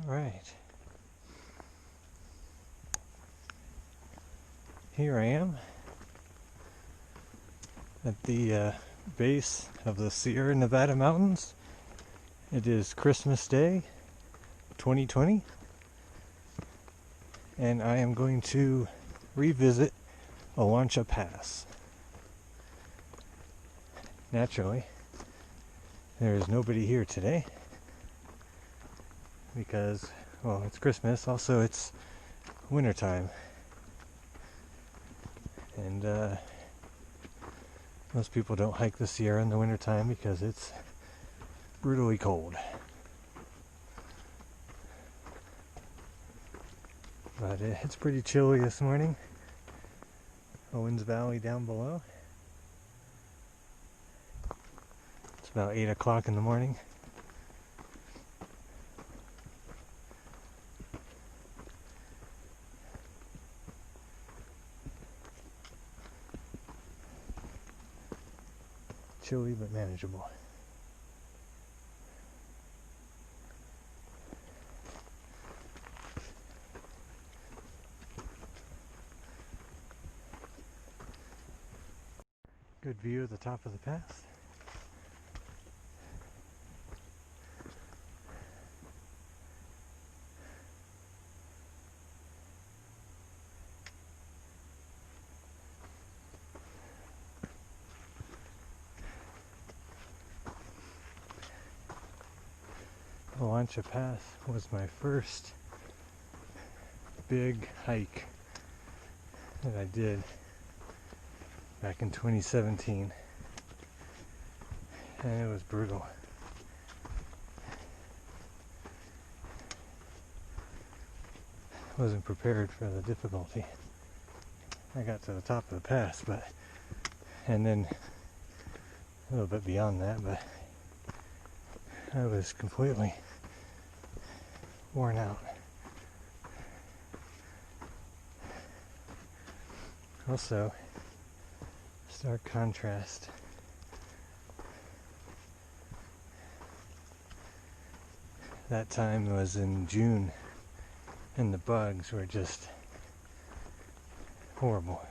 Alright. Here I am at the base of the Sierra Nevada mountains. It is Christmas Day 2020, and I am going to revisit Olancha Pass. Naturally, there is nobody here today because, well, it's Christmas. Also, it's wintertime. And most people don't hike the Sierra in the wintertime because it's brutally cold. But it's pretty chilly this morning. Owens Valley down below. It's about 8 o'clock in the morning. Chilly but manageable. Good view of the top of the pass. Olancha Pass was my first big hike that I did back in 2017, and it was brutal. Wasn't prepared for the difficulty. I got to the top of the pass, and then a little bit beyond that, but I was completely worn out. Also, stark contrast. That time was in June, and the bugs were just horrible.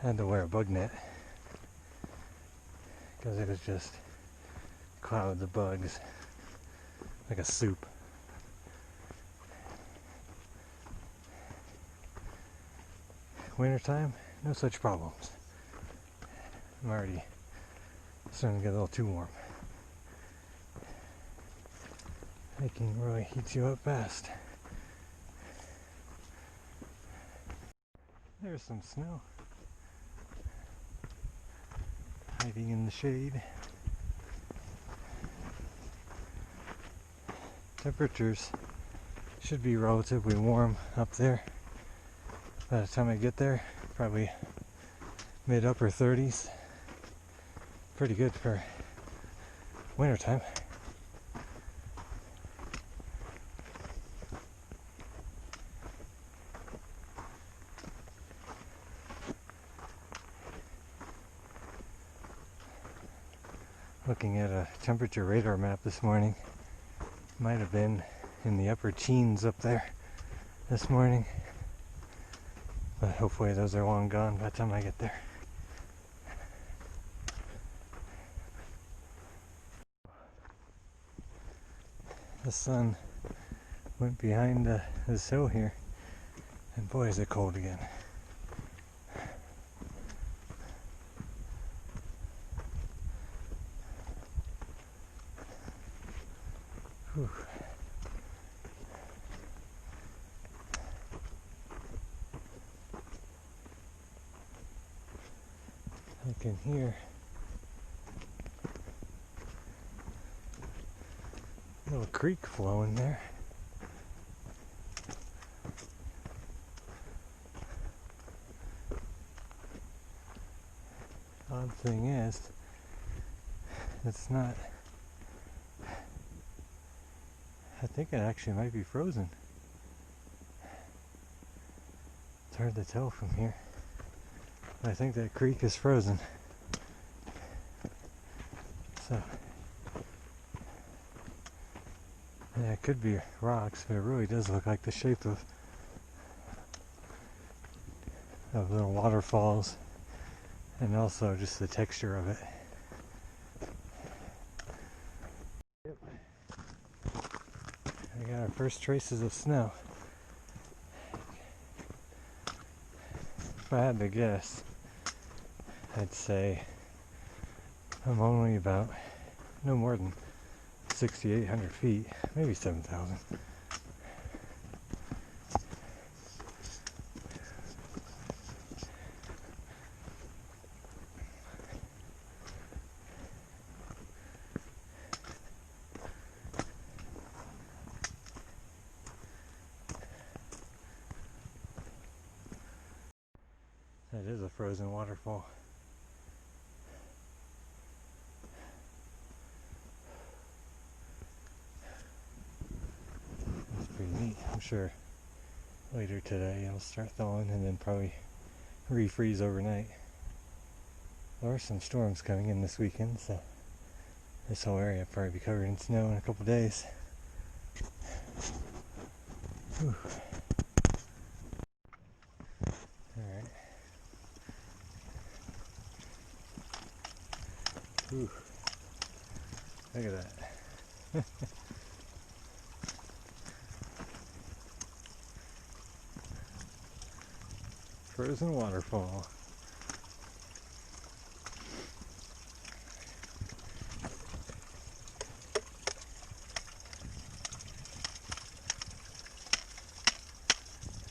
I had to wear a bug net because it was just clouds of bugs, like a soup. Wintertime, no such problems. I'm already starting to get a little too warm. Hiking really heats you up fast. There's some snow hiding in the shade. Temperatures should be relatively warm up there. By the time I get there, probably mid-upper 30s. Pretty good for wintertime. Looking at a temperature radar map this morning, might have been in the upper teens up there this morning. But hopefully those are long gone by the time I get there. The sun went behind this hill here, and boy is it cold again. Whew. I can hear a little creek flowing there. Odd thing is, it's not. I think it actually might be frozen. It's hard to tell from here. But I think that creek is frozen. So Yeah, it could be rocks, but it really does look like the shape of little waterfalls, and also just the texture of it. Yep. We got our first traces of snow. If I had to guess, I'd say I'm only about no more than 6,800 feet, maybe 7,000. That is a frozen waterfall. That's pretty neat. I'm sure later today it'll start thawing and then probably refreeze overnight. There are some storms coming in this weekend, so this whole area will probably be covered in snow in a couple days. Whew. Alright. Whew. Look at that. Frozen waterfall.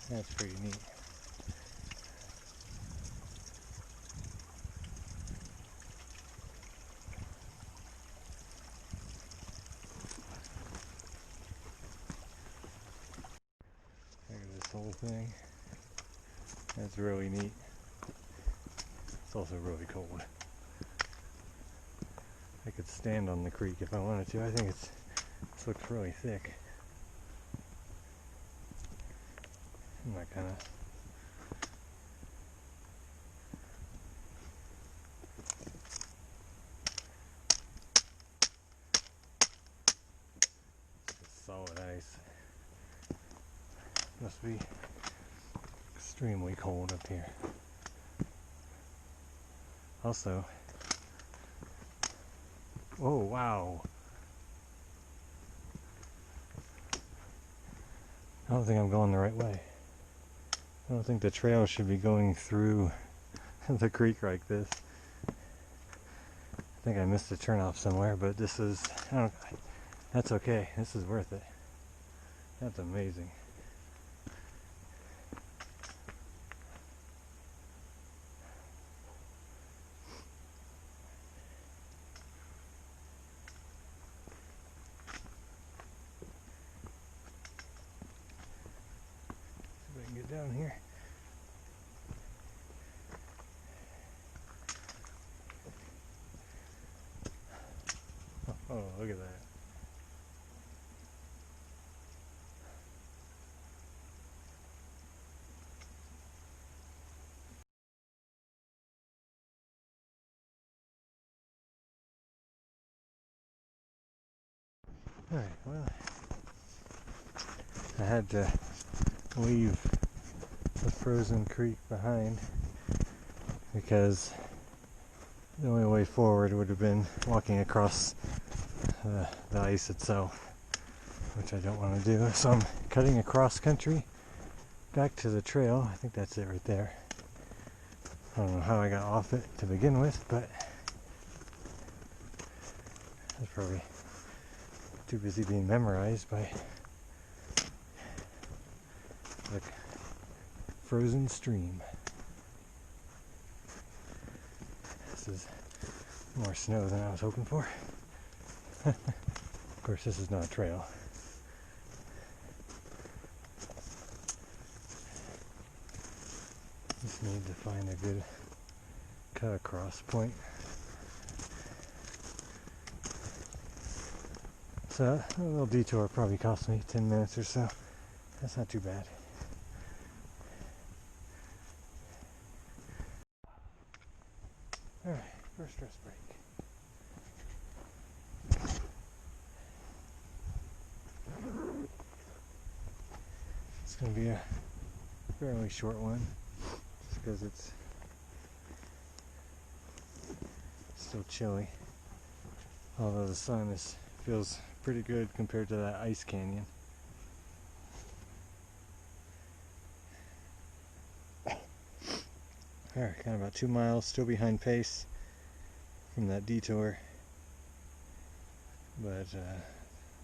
That's pretty neat. Look at this whole thing. That's really neat. It's also really cold. I could stand on the creek if I wanted to. I think this looks really thick. And that kind of solid ice. Must be extremely cold up here. Also, oh wow. I don't think I'm going the right way. I don't think the trail should be going through the creek like this. I think I missed a turnoff somewhere, but this is, that's okay. This is worth it. That's amazing. See if I can get down here. Oh, look at that. Alright, well, I had to leave the frozen creek behind because the only way forward would have been walking across the ice itself, which I don't want to do. So I'm cutting across country back to the trail. I think that's it right there. I don't know how I got off it to begin with, but I was probably too busy being memorized by the frozen stream. This is more snow than I was hoping for. Of course, this is not a trail. Just need to find a good cut across point. So a little detour probably cost me 10 minutes or so. That's not too bad. Alright, first rest break. It's going to be a fairly short one, just because it's still chilly. Although the sun feels pretty good compared to that ice canyon. Alright, kind of about 2 miles, still behind pace from that detour, but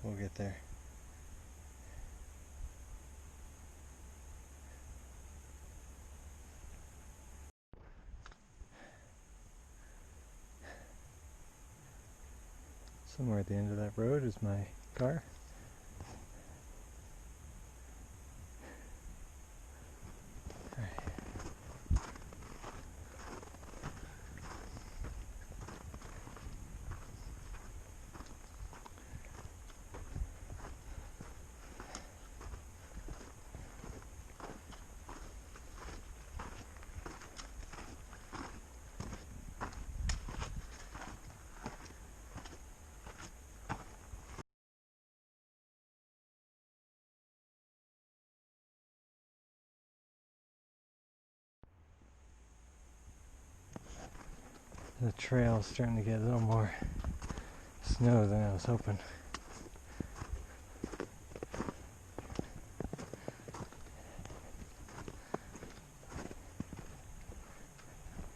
we'll get there. Somewhere at the end of that road is my car. The trail's starting to get a little more snow than I was hoping.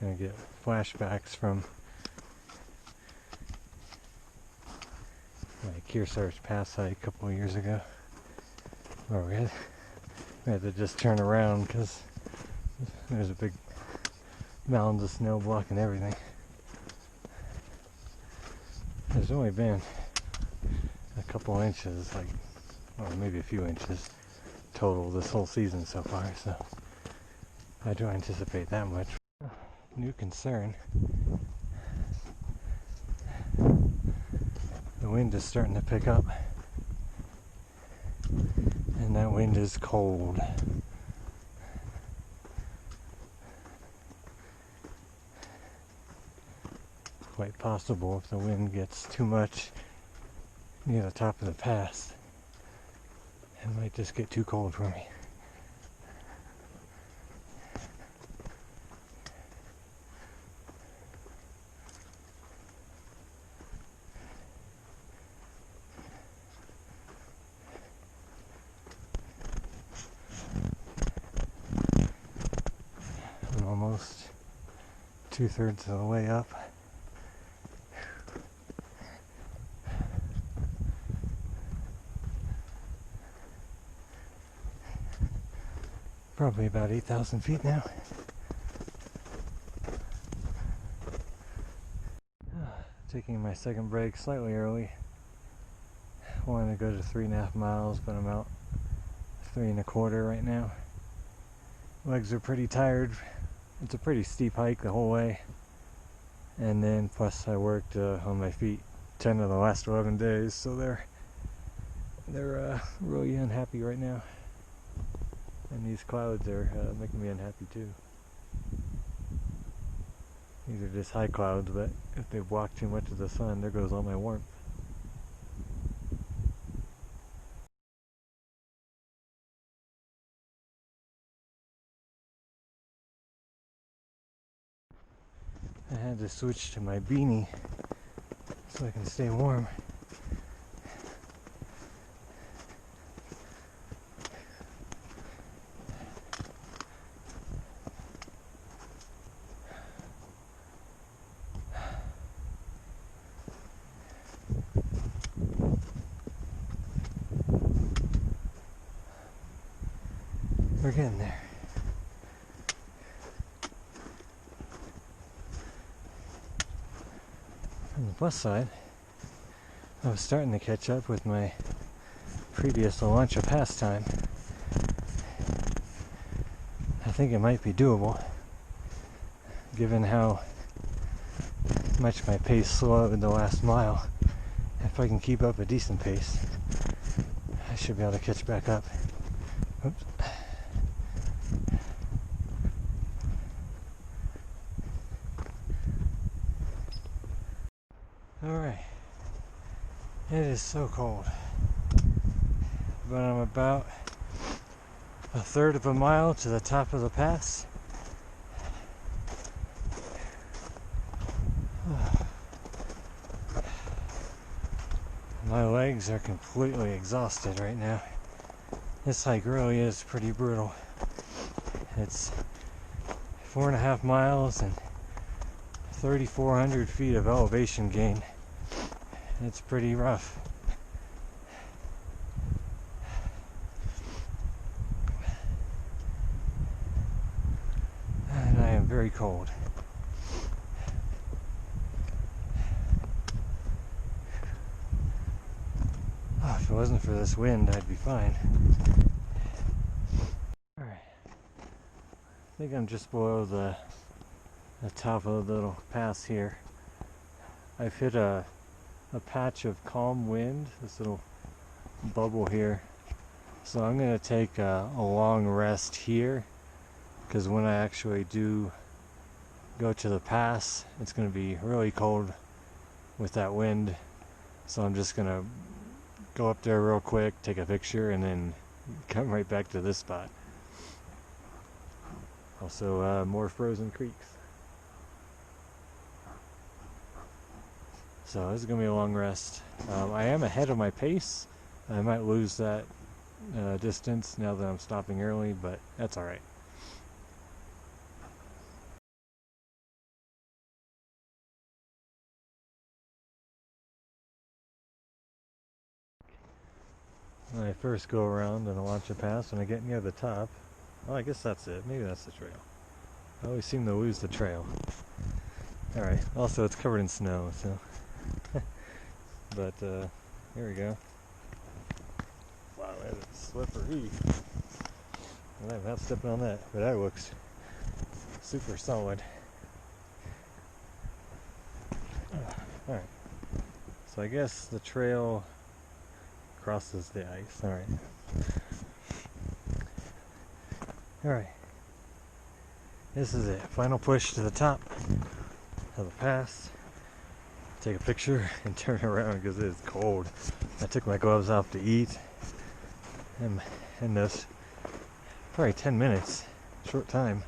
Gonna get flashbacks from my Kearsarge Pass hike a couple of years ago, where we had to just turn around because there's a big mounds of snow blocking everything. There's only been a couple inches, or maybe a few inches total this whole season so far, so I don't anticipate that much. New concern. The wind is starting to pick up, and that wind is cold. Quite possible if the wind gets too much near the top of the pass, it might just get too cold for me. I'm almost 2/3 of the way up. Probably about 8,000 feet now. Taking my second break slightly early. Wanted to go to 3.5 miles, but I'm out 3 1/4 right now. Legs are pretty tired. It's a pretty steep hike the whole way. And then plus I worked on my feet 10 of the last 11 days, so they're really unhappy right now. And these clouds are making me unhappy too. These are just high clouds, but if they block too much of the sun, there goes all my warmth. I had to switch to my beanie so I can stay warm. We're getting there. On the plus side, I was starting to catch up with my previous Olancha Pass time. I think it might be doable, given how much my pace slowed the last mile. If I can keep up a decent pace, I should be able to catch back up. Oops. Alright, it is so cold, but I'm about a third of a mile to the top of the pass. My legs are completely exhausted right now. This hike really is pretty brutal. It's 4.5 miles and 3,400 feet of elevation gain. It's pretty rough. And I am very cold. Oh, if it wasn't for this wind, I'd be fine. Alright. I think I'm just below the top of the little pass here. I've hit a patch of calm wind, this little bubble here. So I'm going to take a long rest here, because when I actually do go to the pass, it's going to be really cold with that wind. So I'm just going to go up there real quick, take a picture, and then come right back to this spot. Also, more frozen creeks. So this is going to be a long rest. I am ahead of my pace. I might lose that distance now that I'm stopping early, but that's alright. When I first go around in Olancha Pass, when I get near the top, well, I guess that's it. Maybe that's the trail. I always seem to lose the trail. Alright, also it's covered in snow, so... But, here we go. Wow, that is slippery. I'm not stepping on that, but that looks super solid. Alright, so I guess the trail crosses the ice. Alright. Alright. This is it. Final push to the top of the pass. Take a picture and turn around because it is cold. I took my gloves off to eat. And in this probably 10 minutes, short time,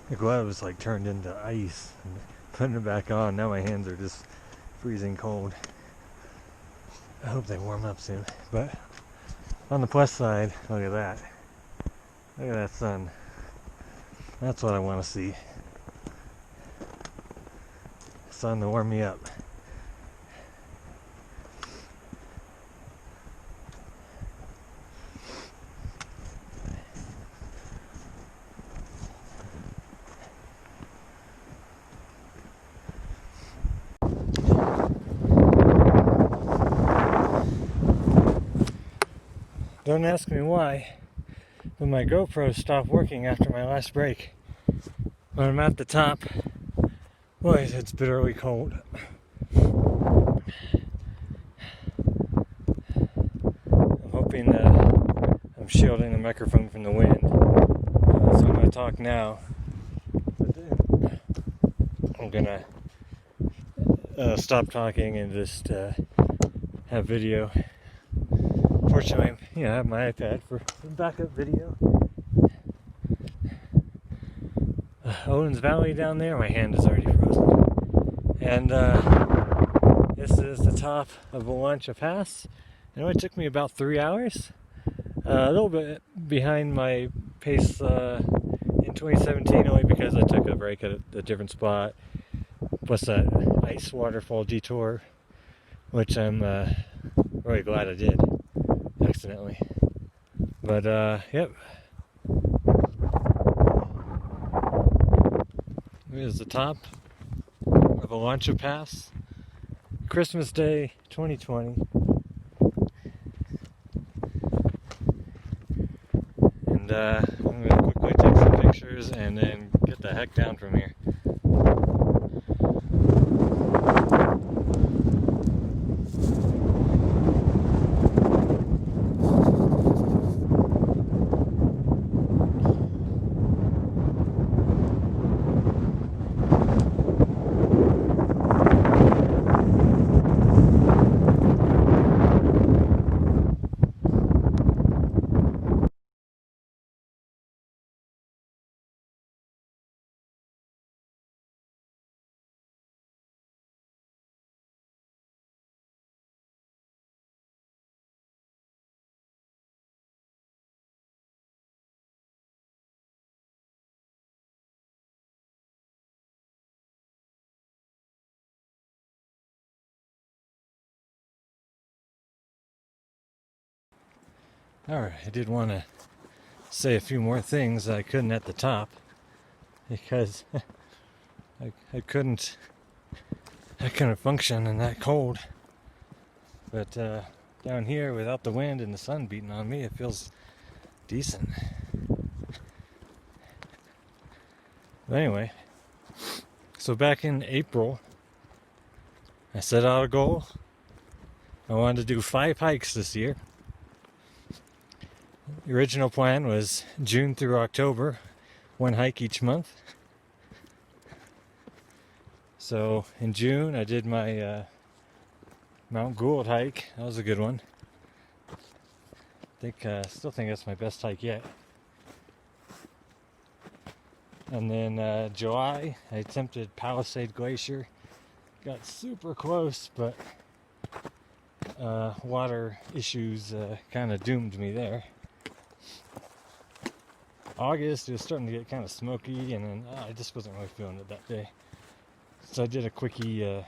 the gloves like turned into ice. And putting it back on, now my hands are just freezing cold. I hope they warm up soon. But on the plus side, look at that. Look at that sun. That's what I want to see. Sun to warm me up. Don't ask me why, but my GoPro stopped working after my last break. When I'm at the top, boy, it's bitterly cold. I'm hoping that I'm shielding the microphone from the wind. So I'm going to talk now. But then I'm going to stop talking and just have video. Fortunately, I have my iPad for backup video. Owens Valley down there, my hand is already frozen. And this is the top of Olancha Pass. It only took me about 3 hours. A little bit behind my pace in 2017, only because I took a break at a different spot. Plus that ice waterfall detour, which I'm really glad I did. Accidentally. But yep. Here's the top of Olancha Pass. Christmas Day 2020. And I'm going to quickly take some pictures and then get the heck down from here. Alright, I did want to say a few more things I couldn't at the top because I couldn't function in that cold. But down here, without the wind and the sun beating on me, it feels decent. But anyway, so back in April, I set out a goal. I wanted to do 5 hikes this year. The original plan was June through October, 1 hike each month. So in June, I did my Mount Gould hike. That was a good one. Still think that's my best hike yet. And then July, I attempted Palisade Glacier. Got super close, but water issues kind of doomed me there. August, it was starting to get kind of smoky, and then I just wasn't really feeling it that day. So I did a quickie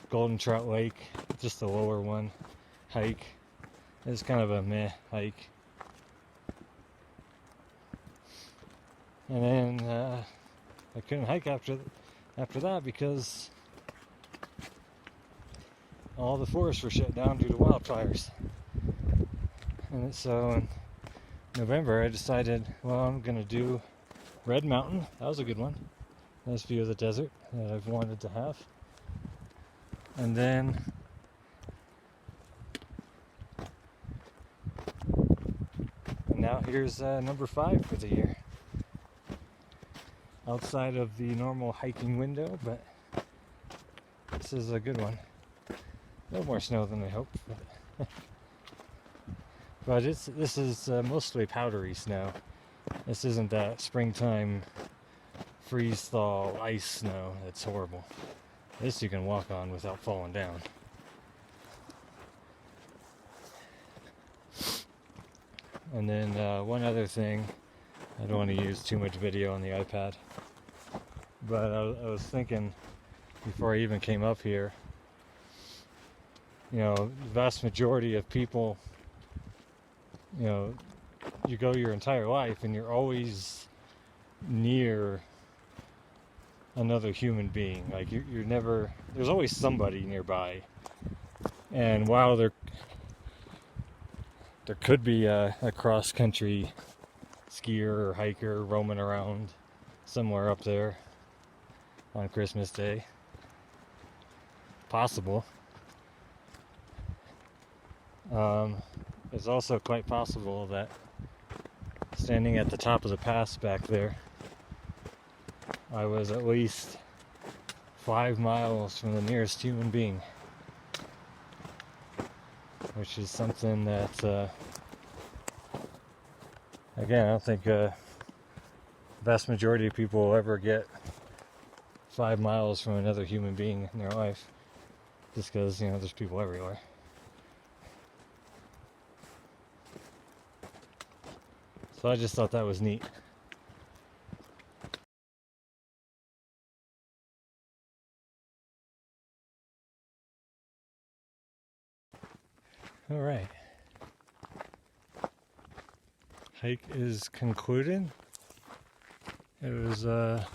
Golden Trout Lake, just the lower one, hike. It was kind of a meh hike. And then I couldn't hike after that because all the forests were shut down due to wildfires. And so in November, I decided, well, I'm going to do Red Mountain. That was a good one. Nice view of the desert that I've wanted to have. And then now here's number 5 for the year. Outside of the normal hiking window, but this is a good one. A little more snow than I hoped, but this is mostly powdery snow. This isn't that springtime freeze-thaw ice snow. That's horrible. This you can walk on without falling down. And then one other thing, I don't want to use too much video on the iPad, but I was thinking before I even came up here, you know, the vast majority of people, you know, you go your entire life and you're always near another human being. Like you're never, there's always somebody nearby. And while there could be a cross-country skier or hiker roaming around somewhere up there on Christmas Day, possible. It's also quite possible that standing at the top of the pass back there, I was at least 5 miles from the nearest human being, which is something that, again, I don't think the vast majority of people will ever get 5 miles from another human being in their life, just because, you know, there's people everywhere. So I just thought that was neat. All right. Hike is concluded. It was about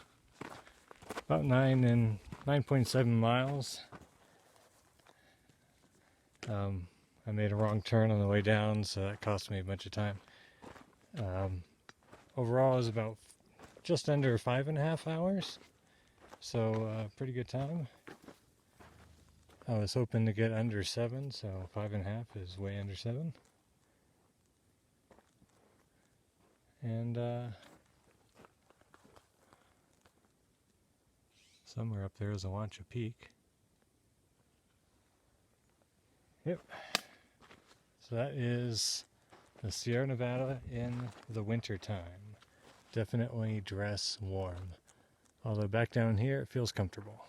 9.7 miles. I made a wrong turn on the way down, so that cost me a bunch of time. Overall, it was about just under 5.5 hours, so pretty good time. I was hoping to get under 7, so 5.5 is way under 7. And somewhere up there is Olancha Peak. Yep. So that is the Sierra Nevada in the winter time. Definitely dress warm. Although back down here it feels comfortable.